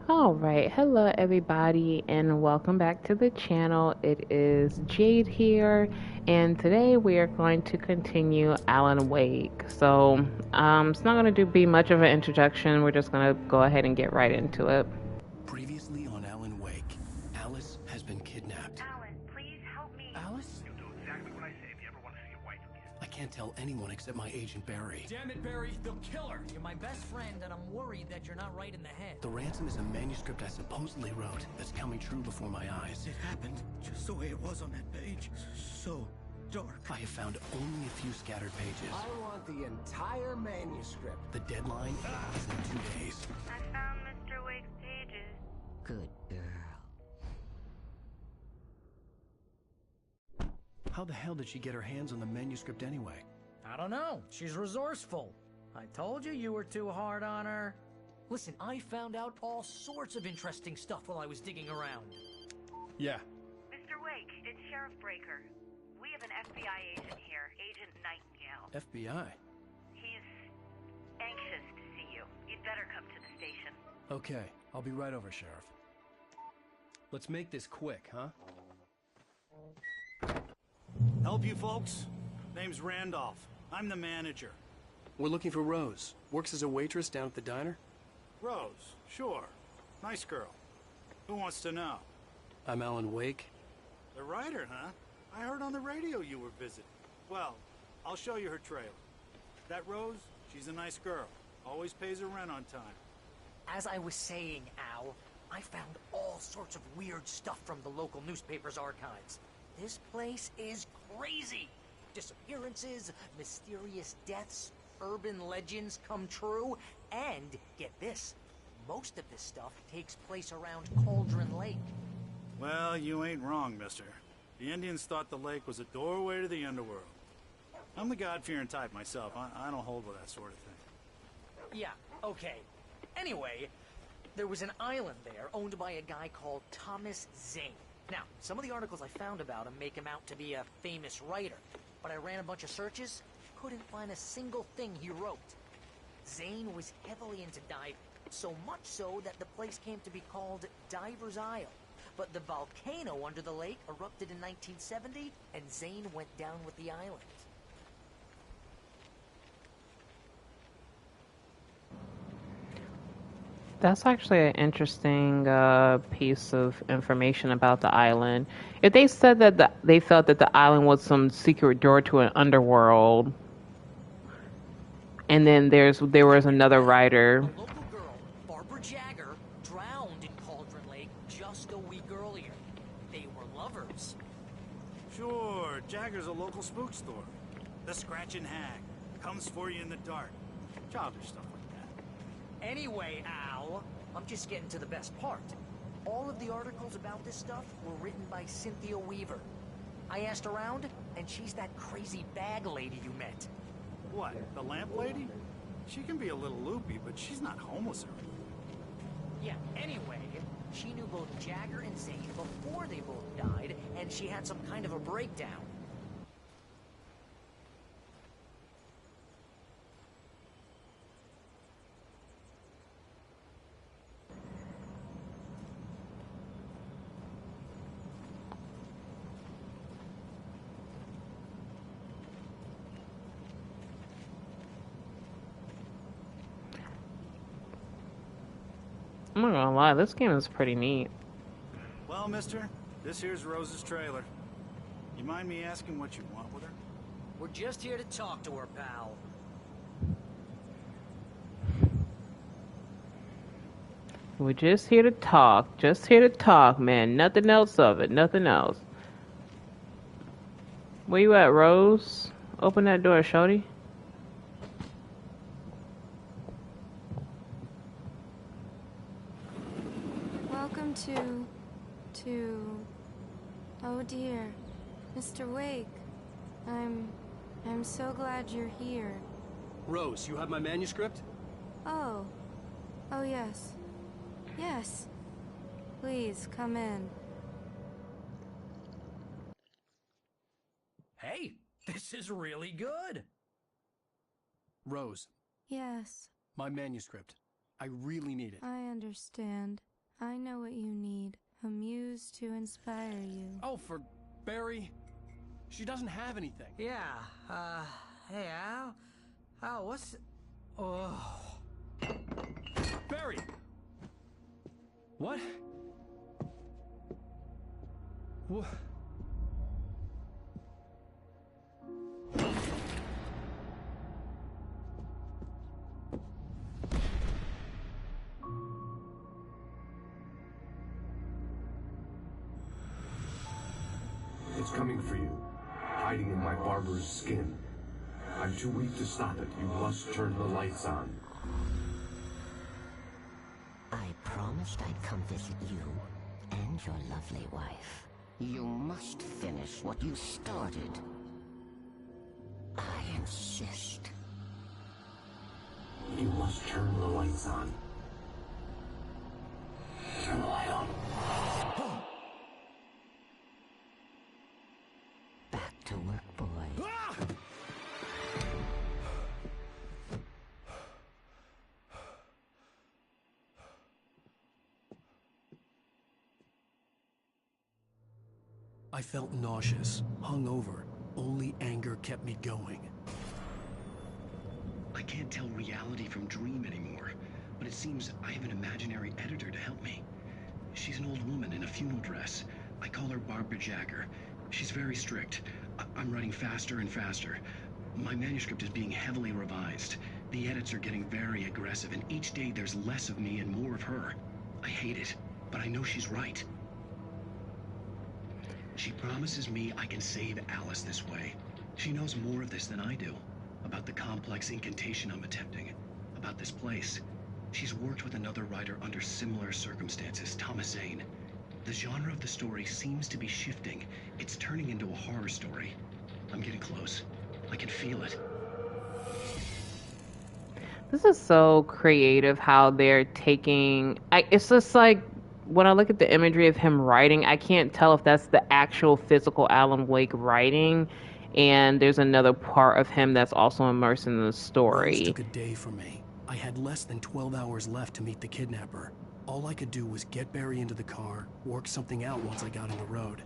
All right, hello everybody, and welcome back to the channel. It is Jade here, and today we are going to continue Alan Wake. It's not going to be much of an introduction. We're just going to go ahead and get right into it. Previously on Alan Wake, Alice has been kidnapped. Alan, please help me. Alice? You'll do exactly what I say if you ever want to see your wife again. I can't tell anyone except my agent Barry. Damn it, Barry, they'll kill her! You're my best friend, and I'm worried that you're not right in the head. The ransom is a manuscript I supposedly wrote that's coming true before my eyes. It happened just the way it was on that page. So dark. I have found only a few scattered pages. I want the entire manuscript. The deadline is in 2 days. I found Mr. Wake's pages. Good girl. How the hell did she get her hands on the manuscript anyway? I don't know. She's resourceful. I told you you were too hard on her. Listen, I found out all sorts of interesting stuff while I was digging around. Yeah. Mr. Wake, it's Sheriff Breaker. We have an FBI agent here, Agent Nightingale. FBI? He's anxious to see you. You'd better come to the station. Okay, I'll be right over, Sheriff. Let's make this quick, huh? Help you folks? Name's Randolph. I'm the manager. We're looking for Rose. Works as a waitress down at the diner. Rose, sure. Nice girl. Who wants to know? I'm Alan Wake. The writer, huh? I heard on the radio you were visiting. Well, I'll show you her trailer. That Rose, she's a nice girl. Always pays her rent on time. As I was saying, Al, I found all sorts of weird stuff from the local newspaper's archives. This place is crazy. Disappearances, mysterious deaths, urban legends come true, and get this, most of this stuff takes place around Cauldron Lake. Well, you ain't wrong, mister. The Indians thought the lake was a doorway to the underworld. I'm the God-fearing type myself. I don't hold with that sort of thing. Yeah, okay. Anyway, there was an island there owned by a guy called Thomas Zane. Now, some of the articles I found about him make him out to be a famous writer, but I ran a bunch of searches, couldn't find a single thing he wrote. Zane was heavily into diving, so much so that the place came to be called Diver's Isle. But the volcano under the lake erupted in 1970, and Zane went down with the island. That's actually an interesting piece of information about the island. If they said that they felt that the island was some secret door to an underworld, and then there was another A writer. local girl, Barbara Jagger, drowned in Cauldron Lake just a week earlier. They were lovers. Sure, Jagger's a local spook store. The Scratching Hag. Comes for you in the dark. Childish stuff like that. Anyway, Al, I'm just getting to the best part. All of the articles about this stuff were written by Cynthia Weaver. I asked around, and she's that crazy bag lady you met. What, the lamp lady? She can be a little loopy, but she's not homeless or anything. Yeah, anyway, she knew both Jagger and Zane before they both died, and she had some kind of a breakdown. I'm not gonna lie, this game is pretty neat. Well, mister, this here's Rose's trailer. You mind me asking what you want with her? We're just here to talk to her, pal. We're just here to talk, man. Nothing else of it, nothing else. Where you at, Rose? Open that door, shorty. Welcome to, oh dear, Mr. Wake. I'm so glad you're here. Rose, you have my manuscript? Oh, oh yes, yes. Please, come in. Hey, this is really good. Rose, Yes, my manuscript. I really need it. I understand. I know what you need. A muse to inspire you. Oh, for Barry? She doesn't have anything. Yeah, hey, Al? Al, what's... Oh... Barry! What? What? It's coming for you, hiding in my barber's skin. I'm too weak to stop it. You must turn the lights on. I promised I'd come visit you and your lovely wife. You must finish what you started. I insist. You must turn the lights on. Turn the light on. Back to work, boy. Ah! I felt nauseous, hungover. Only anger kept me going. I can't tell reality from dream anymore, but it seems I have an imaginary editor to help me. She's an old woman in a funeral dress. I call her Barbara Jagger. She's very strict. I'm writing faster and faster. My manuscript is being heavily revised. The edits are getting very aggressive, and each day there's less of me and more of her. I hate it, but I know she's right. She promises me I can save Alice this way. She knows more of this than I do. About the complex incantation I'm attempting. About this place. She's worked with another writer under similar circumstances, Thomas Zane. The genre of the story seems to be shifting. It's turning into a horror story. I'm getting close. I can feel it. This is so creative how they're taking... it's just like, when I look at the imagery of him writing, I can't tell if that's the actual physical Alan Wake writing, and there's another part of him that's also immersed in the story. Rose took a day for me. I had less than 12 hours left to meet the kidnapper. All I could do was get Barry into the car, work something out once I got on the road.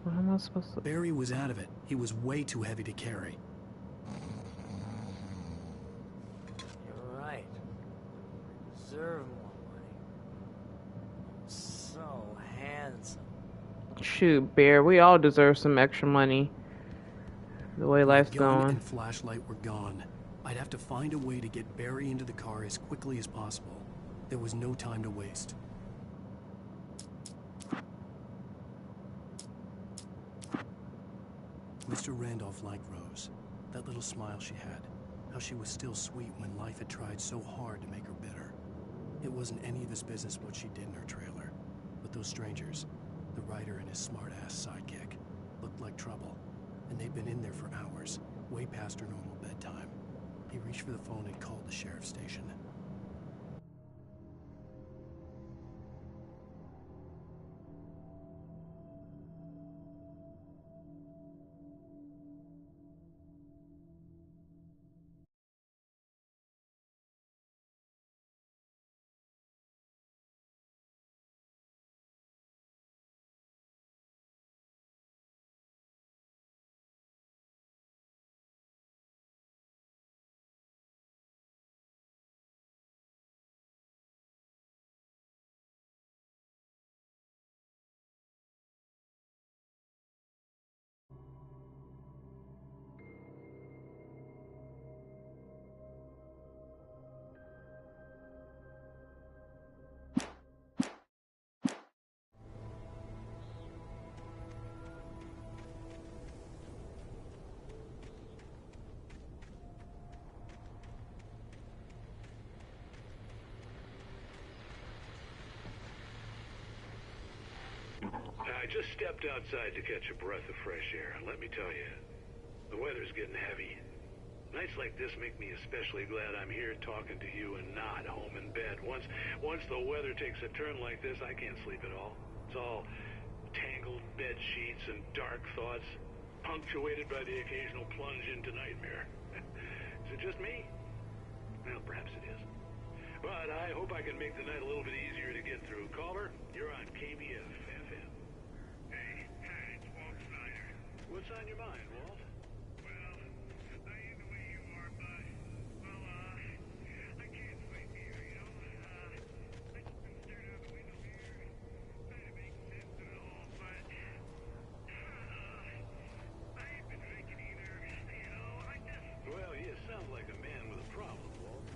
What am I supposed to... Barry was out of it. He was way too heavy to carry. You're right. Deserve more money. So handsome. Shoot, Bear, we all deserve some extra money. The way life's Gun going. and flashlight were gone. I'd have to find a way to get Barry into the car as quickly as possible. There was no time to waste. Mr. Randolph liked Rose. That little smile she had. How she was still sweet when life had tried so hard to make her bitter. It wasn't any of his business what she did in her trailer. But those strangers, the writer and his smart-ass sidekick, looked like trouble. And they'd been in there for hours, way past her normal bedtime. He reached for the phone and called the sheriff's station. I just stepped outside to catch a breath of fresh air, and let me tell you, the weather's getting heavy. Nights like this make me especially glad I'm here talking to you and not home in bed. Once the weather takes a turn like this, I can't sleep at all. It's all tangled bed sheets and dark thoughts, punctuated by the occasional plunge into nightmare. Is it just me? Well, perhaps it is. But I hope I can make the night a little bit easier to get through. Caller, you're on KBF FM. Hey, it's Walt Snyder. What's on your mind, Walt? Well, I ain't the way you are, but, well, I can't sleep here, you know? I just been staring out the window here, trying to make sense of it all, but, I ain't been drinking either, you know? Well, you sound like a man with a problem, Walt.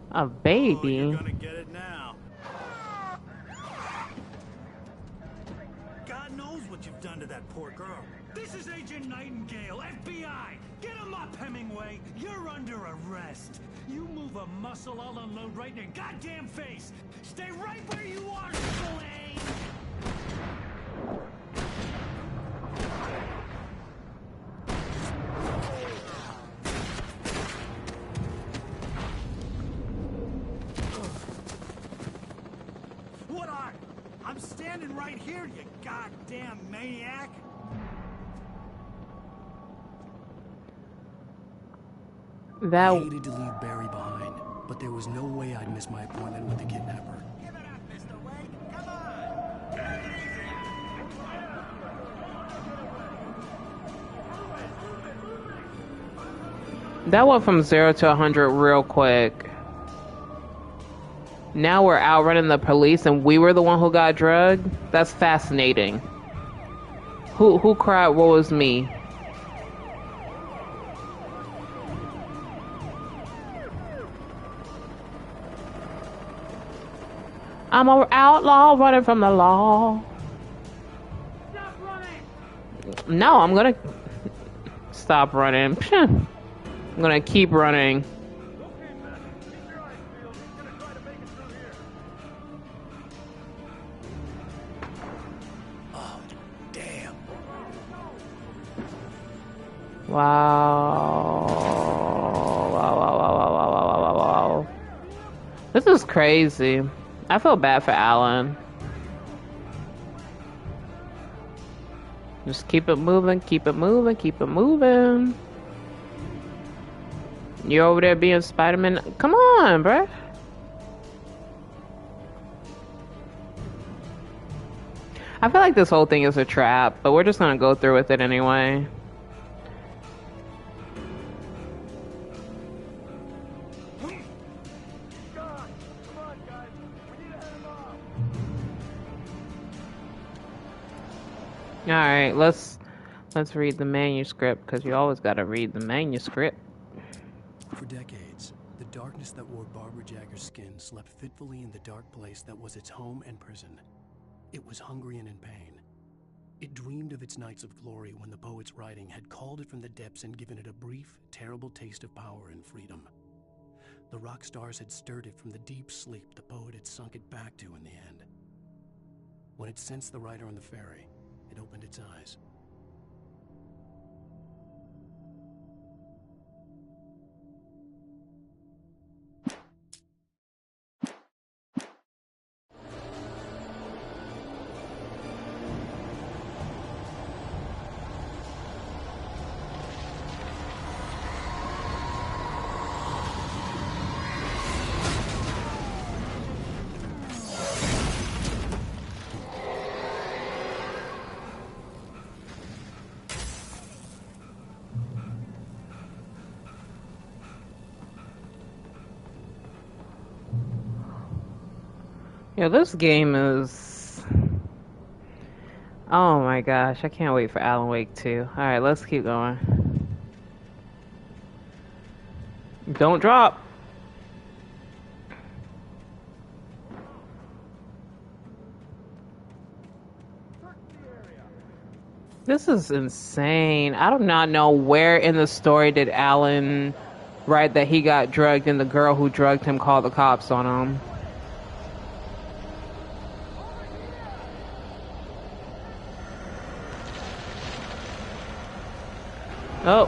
A baby? Oh, you're gonna get it now. God knows what you've done to that poor girl. This is Agent Nightingale, FBI! Get him up, Hemingway! You're under arrest! You move a muscle, I'll unload right in your goddamn face! Stay right where you are, Spillane! What are? I'm standing right here, you goddamn maniac! That I hated to leave Barry behind, but there was no way I'd miss my appointment with the kidnapper. Give it up, Mr. Wake. Come on. that went from 0 to 100 real quick. Now we're outrunning the police and we were the one who got drugged? That's fascinating. Who cried, "What was me?" I'm an outlaw running from the law. Stop running! No, I'm gonna stop running. I'm gonna keep running. Oh, damn. Wow. Wow. This is crazy. I feel bad for Alan. Just keep it moving, keep it moving, keep it moving. You're over there being Spider-Man. Come on, bruh. I feel like this whole thing is a trap, but we're just gonna go through with it anyway. All right, let's read the manuscript, because you always got to read the manuscript. For decades, the darkness that wore Barbara Jagger's skin slept fitfully in the dark place that was its home and prison. It was hungry and in pain. It dreamed of its nights of glory when the poet's writing had called it from the depths and given it a brief, terrible taste of power and freedom. The rock stars had stirred it from the deep sleep the poet had sunk it back to in the end. When it sensed the writer on the ferry, it opened its eyes. Yeah, this game is... Oh my gosh, I can't wait for Alan Wake 2. Alright, let's keep going. Don't drop! This is insane. I do not know where in the story did Alan write that he got drugged and the girl who drugged him called the cops on him. Oh.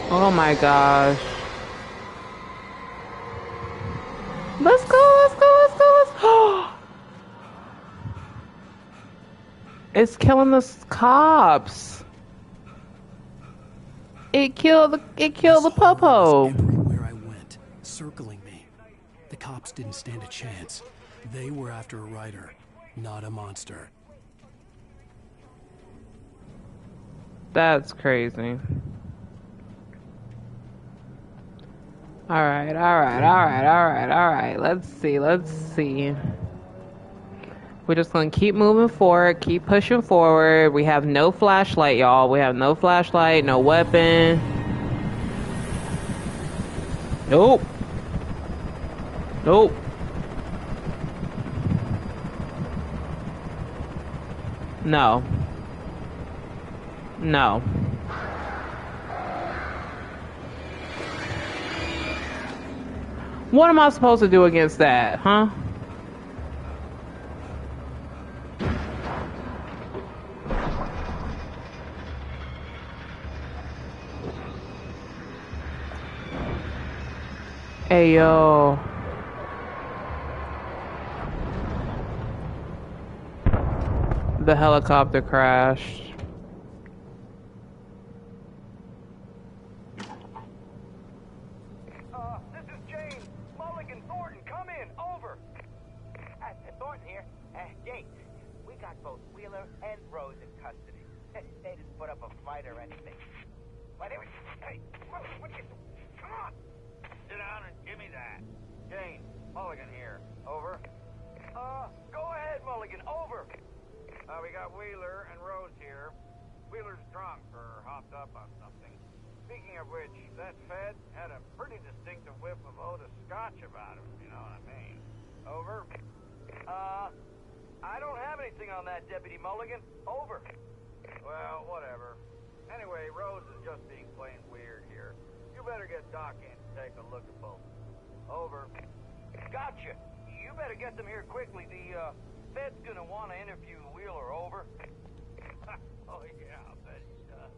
Oh my gosh. Let's go, let's go, let's go, let's go. It's killing the cops. It killed the popo. Everywhere I went, circling me. The cops didn't stand a chance. They were after a writer, not a monster. That's crazy. Alright, alright, alright, alright, alright. Let's see, let's see. We're just gonna keep moving forward, keep pushing forward. We have no flashlight, y'all. We have no flashlight, no weapon. Nope. Nope. No. No. What am I supposed to do against that, huh? Hey, yo. The helicopter crashed. This is James. Mulligan, Thornton, come in. Over. Thornton here. Jake, we got both Wheeler and Rose in custody. They didn't put up a fight or anything. Why, they were... Hey, what are you... Come on. Sit down and give me that. James, Mulligan here. Over. Go ahead, Mulligan. Over. We got Wheeler and Rose here. Wheeler's drunk or hopped up on something. Speaking of which, that Fed had a pretty distinctive whiff of Otis Scotch about him, you know what I mean. Over. I don't have anything on that, Deputy Mulligan. Over. Well, whatever. Anyway, Rose is just being plain weird here. You better get Doc in to take a look at both. Over. Gotcha. You better get them here quickly. The, Fed's gonna want to interview Wheeler. Over. Oh, yeah, I'll bet he does.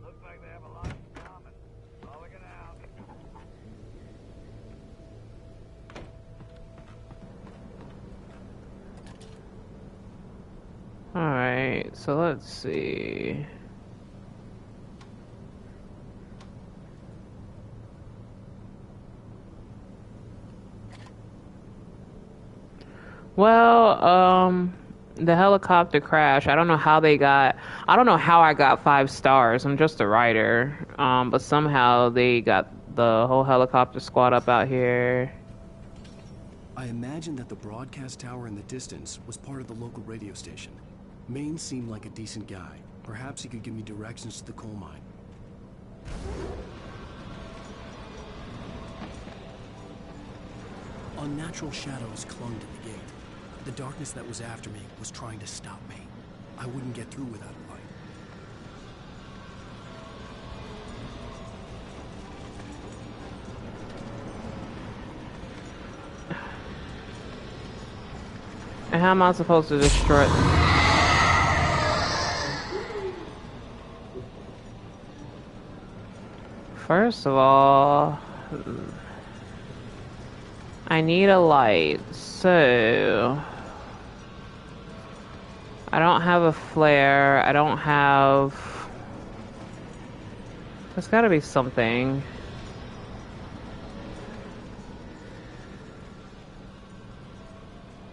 Looks like they have a lot in common. Mulligan out. Alright, so let's see. Well, the helicopter crash. I don't know how I got 5 stars. I'm just a writer. But somehow they got the whole helicopter squad up out here. I imagined that the broadcast tower in the distance was part of the local radio station. Maine seemed like a decent guy. Perhaps he could give me directions to the coal mine. Unnatural shadows clung to the gate. The darkness that was after me was trying to stop me. I wouldn't get through without a light. And how am I supposed to destroy it? First of all, I need a light, so I don't have a flare. I don't have... There's gotta be something.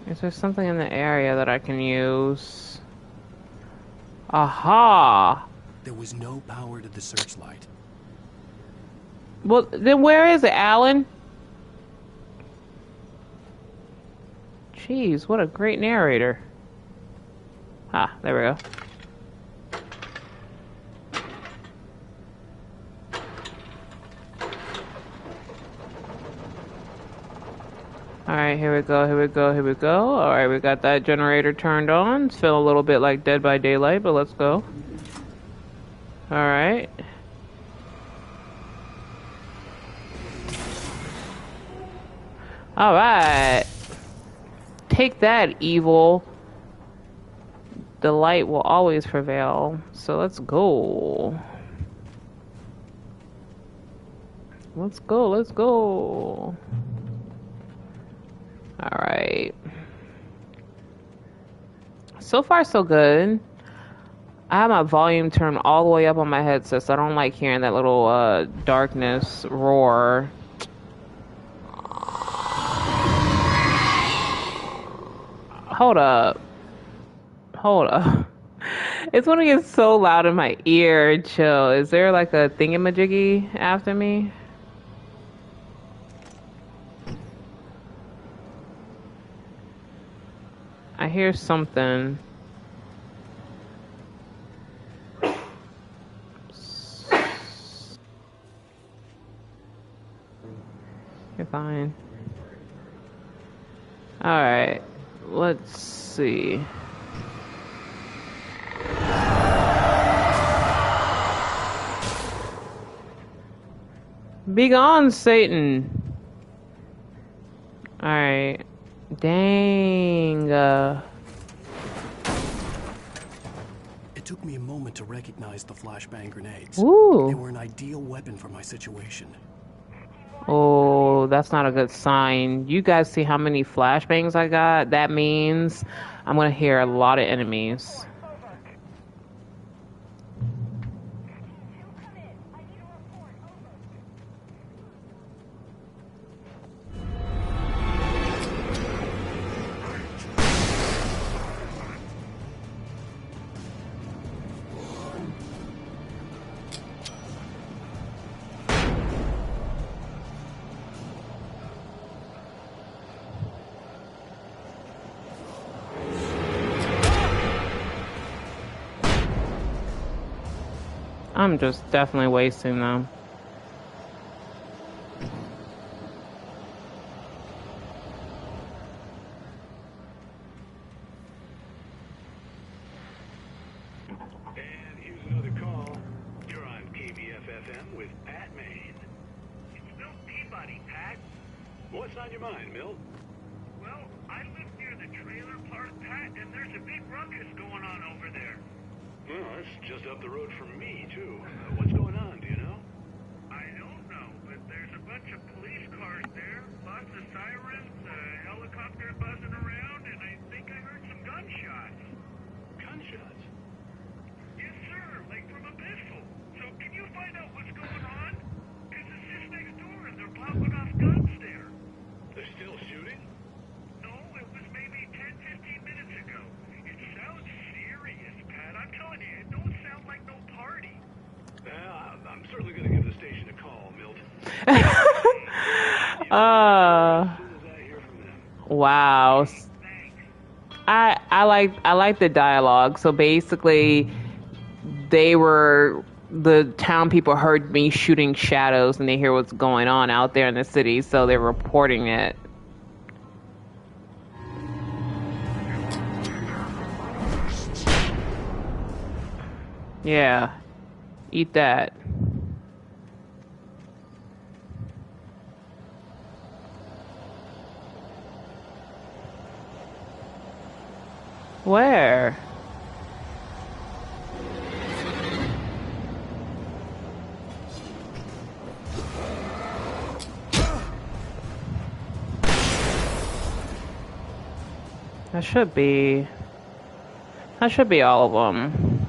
Is there something in the area that I can use? Aha! There was no power to the searchlight. Well, then where is it, Alan? Jeez, what a great narrator. Ah, there we go. Alright, here we go, here we go, here we go. Alright, we got that generator turned on. It's feeling a little bit like Dead by Daylight, but let's go. Alright. Alright. Take that, evil. The light will always prevail. So let's go. Let's go, let's go. Alright. So far, so good. I have my volume turned all the way up on my headset, so I don't like hearing that little darkness roar. Hold up. Hold up. It's when it gets so loud in my ear. Chill. Is there like a thingamajiggy after me? I hear something. You're fine. Alright. Let's see. Be gone, Satan. Alright. Dang. It took me a moment to recognize the flashbang grenades. Ooh. They were an ideal weapon for my situation. Oh, that's not a good sign. You guys see how many flashbangs I got? That means I'm gonna hear a lot of enemies. I'm just definitely wasting them. And here's another call. You're on KBFFM with Pat Maine. It's Milt Peabody, Pat. What's on your mind, Milt? Well, I live near the trailer park, Pat, and there's a big ruckus going on over there. Well, that's just up the road from me, too. What's going on, do you know? I don't know, but there's a bunch of police cars there, lots of sirens, a helicopter buzzing around, and I think I heard some gunshots. Gunshots? Yes, sir, like from a pistol. So can you find out what's going on? Because it's just next door and they're popping off guns there. They're still shooting? No, it was maybe 10, 15 minutes ago. It sounds serious, Pat. I'm telling you, it don't sound like no party. I'm certainly going to give the station a call, Milt. Wow. I like the dialogue. So basically, the town people heard me shooting shadows, and they hear what's going on out there in the city, so they're reporting it. Yeah, eat that. Where? That should be all of them.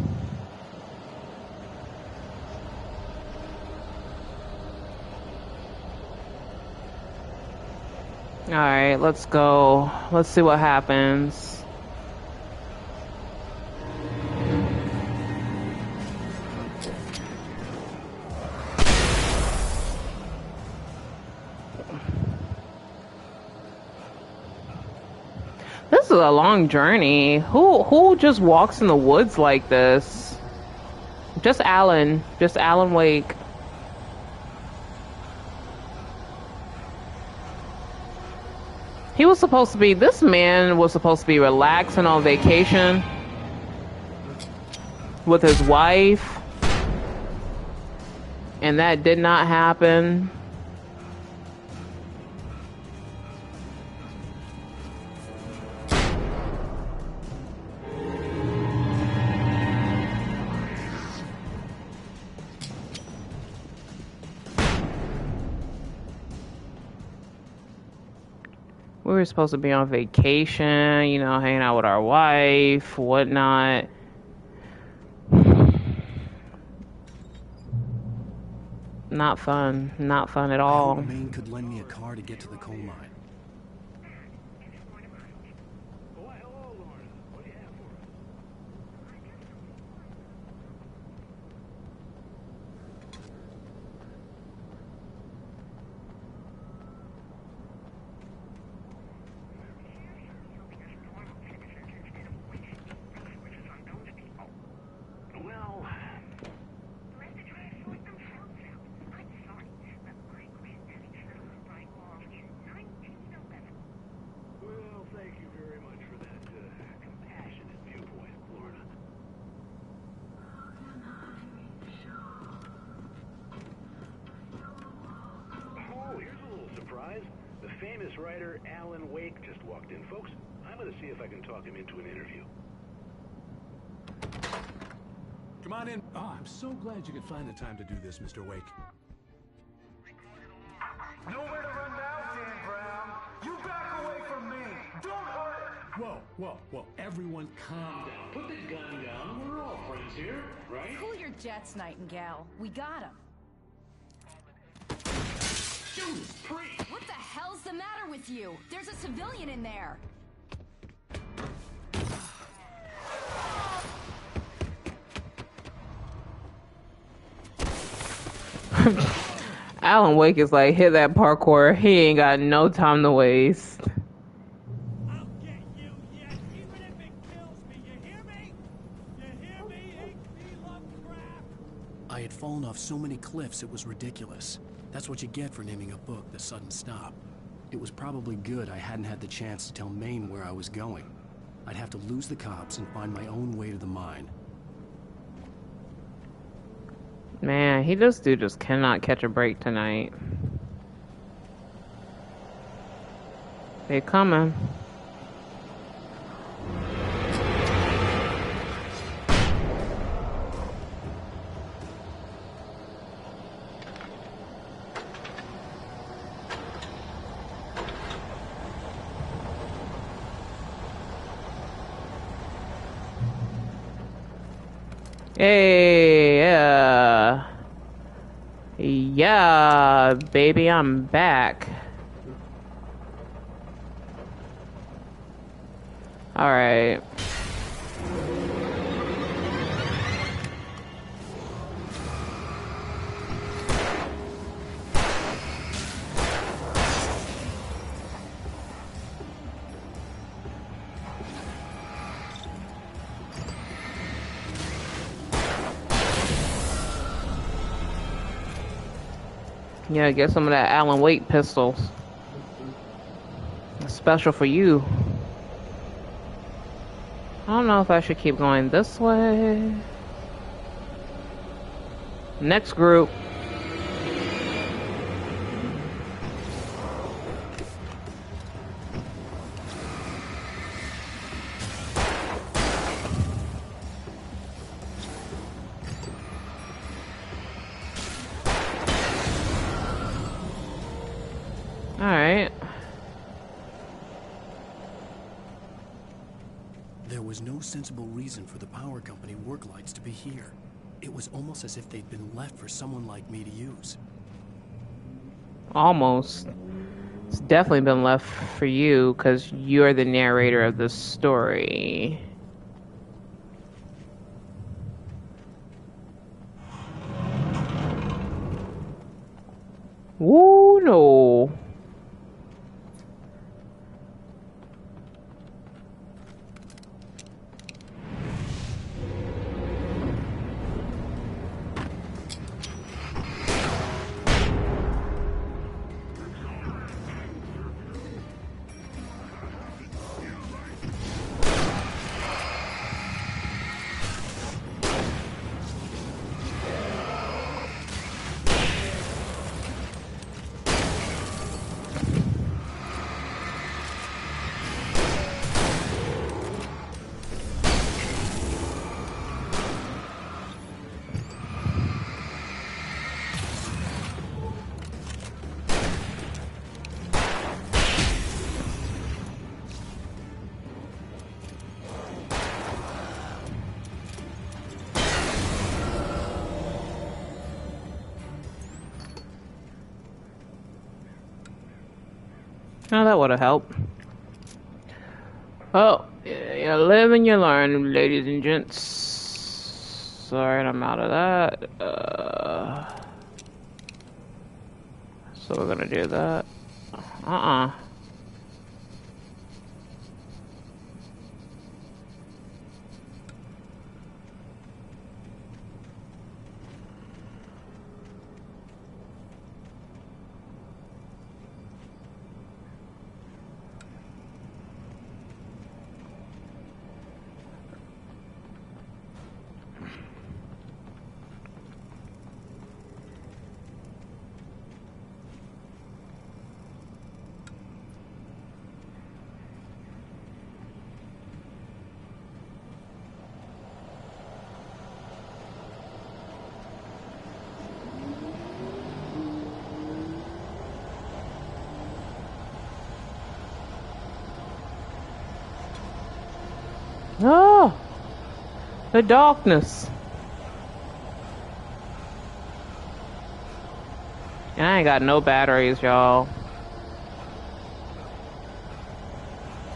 Alright, let's go. Let's see what happens. This is a long journey. Who just walks in the woods like this? Just Alan Wake. This man was supposed to be relaxing on vacation with his wife, and that did not happen. We were supposed to be on vacation, you know, hanging out with our wife, whatnot. Not fun. Not fun at all. I hope Maine could lend me a car to get to the coal mine. The famous writer Alan Wake just walked in. Folks, I'm going to see if I can talk him into an interview. Come on in. Oh, I'm so glad you could find the time to do this, Mr. Wake. Nowhere to run now, Dan Brown. You back away from me. Don't hurt. Whoa. Everyone calm down. Put the gun down. We're all friends here, right? Cool your jets, Nightingale. We got him. What the hell's the matter with you? There's a civilian in there. Alan Wake is like, hit that parkour. He ain't got no time to waste. I'll get you yet, even if it kills me. You hear me? You hear me? HP Lovecraft. I had fallen off so many cliffs it was ridiculous. That's what you get for naming a book The Sudden Stop. It was probably good I hadn't had the chance to tell Maine where I was going. I'd have to lose the cops and find my own way to the mine. Man, this dude just cannot catch a break tonight. They coming. Hey, yeah, baby, I'm back. All right. Yeah, get some of that Alan Wake pistols. It's special for you. I don't know if I should keep going this way. Next group. Alright. There was no sensible reason for the power company work lights to be here. It was almost as if they'd been left for someone like me to use. Almost. It's definitely been left for you because you're the narrator of the story. Woo, no. Oh, that would have helped. Oh, you live and you learn, ladies and gents. Alright, I'm out of that. So we're gonna do that. Oh, the darkness. And I ain't got no batteries, y'all.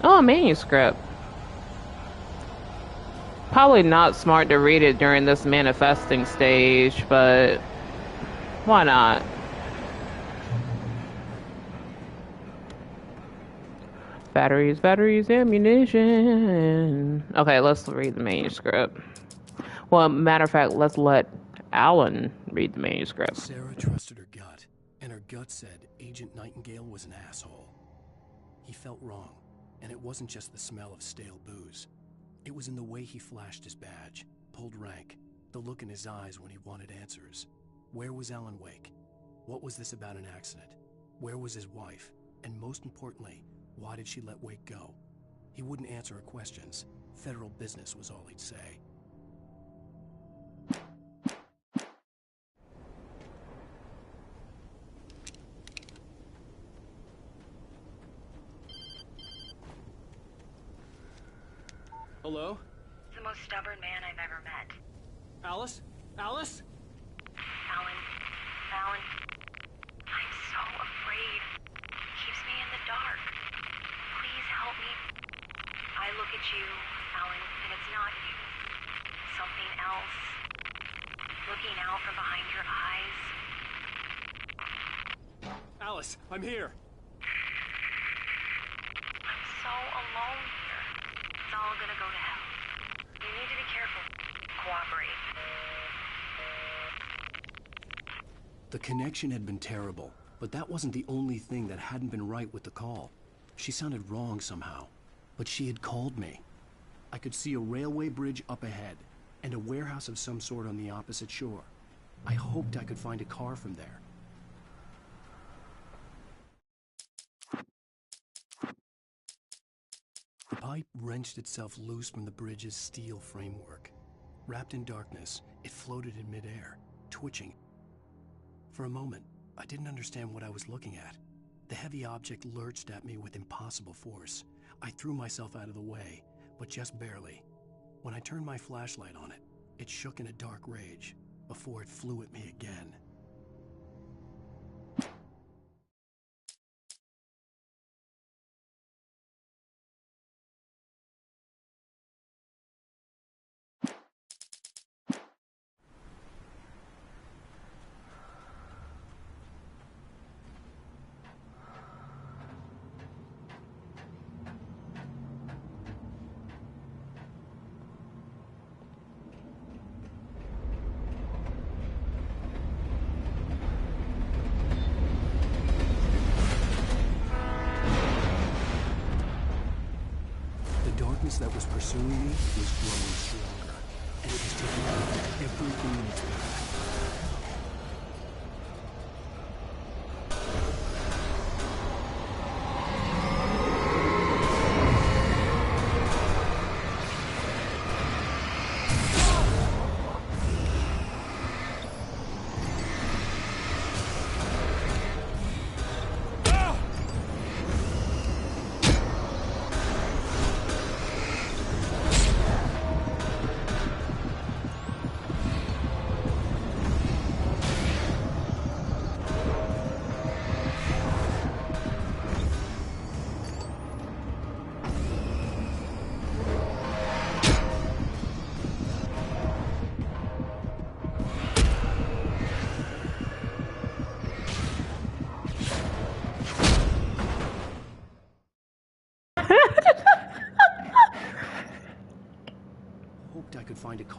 Oh, a manuscript. Probably not smart to read it during this manifesting stage, but why not? Batteries, batteries, ammunition. Okay, let's read the manuscript. Well, matter of fact, let's let Alan read the manuscript. Sarah trusted her gut, and her gut said Agent Nightingale was an asshole. He felt wrong, and it wasn't just the smell of stale booze. It was in the way he flashed his badge, pulled rank, the look in his eyes when he wanted answers. Where was Alan Wake? What was this about an accident? Where was his wife? And most importantly, why did she let Wake go? He wouldn't answer her questions. Federal business was all he'd say. Hello? He's the most stubborn man I've ever met. Alice? Alice? Alan. I'm so afraid. He keeps me in the dark. Please help me. I look at you, Alan, and it's not you. Something else. Looking out from behind your eyes. Alice, I'm here. I'm so alone here. It's all gonna go to hell. You need to be careful. Cooperate. The connection had been terrible, but that wasn't the only thing that hadn't been right with the call. She sounded wrong somehow, but she had called me. I could see a railway bridge up ahead, and a warehouse of some sort on the opposite shore. I hoped I could find a car from there. The pipe wrenched itself loose from the bridge's steel framework. Wrapped in darkness, it floated in midair, twitching. For a moment, I didn't understand what I was looking at. The heavy object lurched at me with impossible force. I threw myself out of the way, but just barely. When I turned my flashlight on it, it shook in a dark rage before it flew at me again. That was pursuing me was growing stronger, and it was taking everything in its path.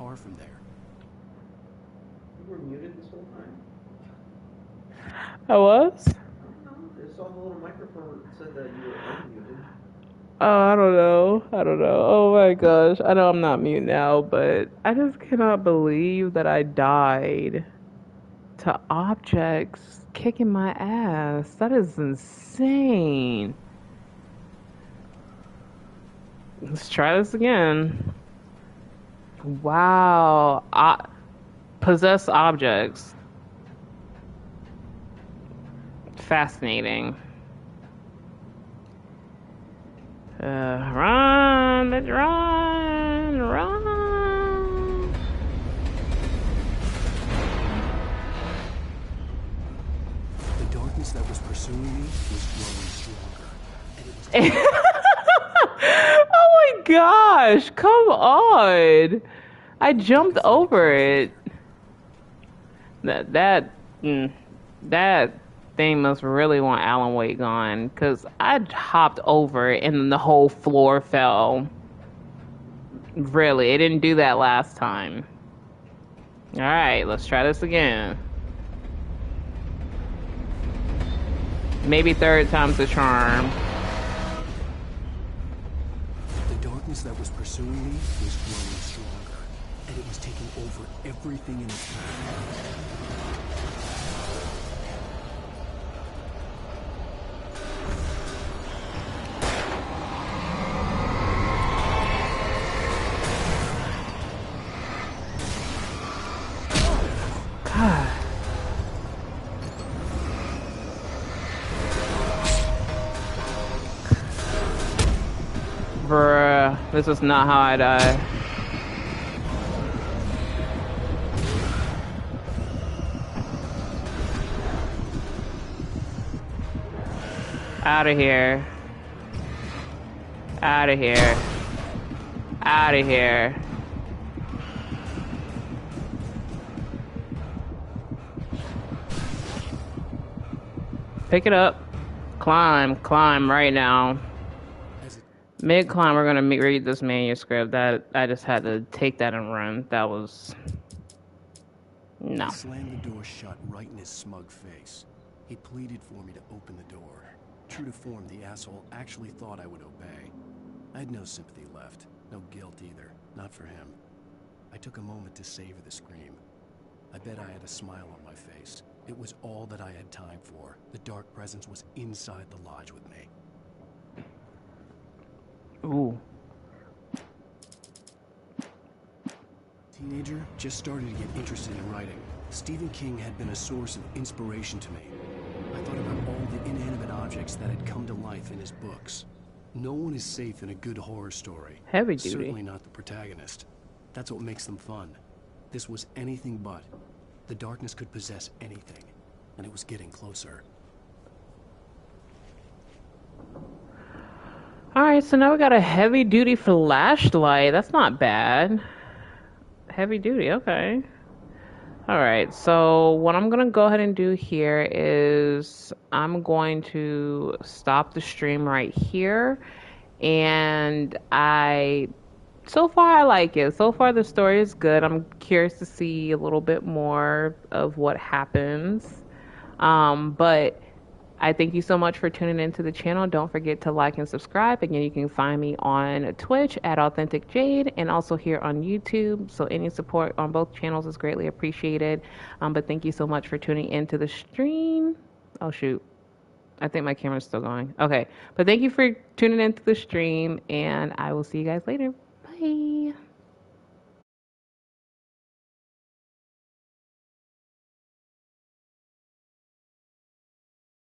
car from there. You were muted this whole time? I was? I saw the little microphone that said that you were unmuted. Oh, I don't know. Oh my gosh. I know I'm not mute now, but I just cannot believe that I died to objects kicking my ass. That is insane. Let's try this again. Wow. Possess objects. Fascinating. Run, let's run. The darkness that was pursuing me was growing stronger. And it was Oh my gosh, come on. I jumped over it. That thing must really want Alan Wake gone, because I hopped over it and the whole floor fell. Really, it didn't do that last time. Alright, let's try this again. Maybe third time's the charm. The darkness that was pursuing me was growing stronger, and it was taking over everything in its path. Bruh, this is not how I die. Out of here. Out of here. Out of here. Pick it up. Climb right now. Mid-climb, we're gonna read this manuscript. That I just had to take that and run. That was... no. I slammed the door shut right in his smug face. He pleaded for me to open the door. True to form, the asshole actually thought I would obey. I had no sympathy left. No guilt either. Not for him. I took a moment to savor the scream. I bet I had a smile on my face. It was all that I had time for. The dark presence was inside the lodge with me. Ooh. Teenager, just started to get interested in writing. Stephen King had been a source of inspiration to me. I thought about all the inanimate objects that had come to life in his books. No one is safe in a good horror story. Heavy duty. Certainly not the protagonist. That's what makes them fun. This was anything but. The darkness could possess anything, and it was getting closer. Alright, so now we got a heavy duty flashlight. That's not bad. Heavy duty, okay. Alright, so what I'm gonna go ahead and do here is I'm going to stop the stream right here. And so far I like it. So far the story is good. I'm curious to see a little bit more of what happens. But I thank you so much for tuning into the channel. Don't forget to like and subscribe. Again, you can find me on Twitch at Authentic Jade and also here on YouTube. So any support on both channels is greatly appreciated. But thank you so much for tuning into the stream. Oh, shoot. I think my camera's still going. Okay. But thank you for tuning into the stream, and I will see you guys later. Bye.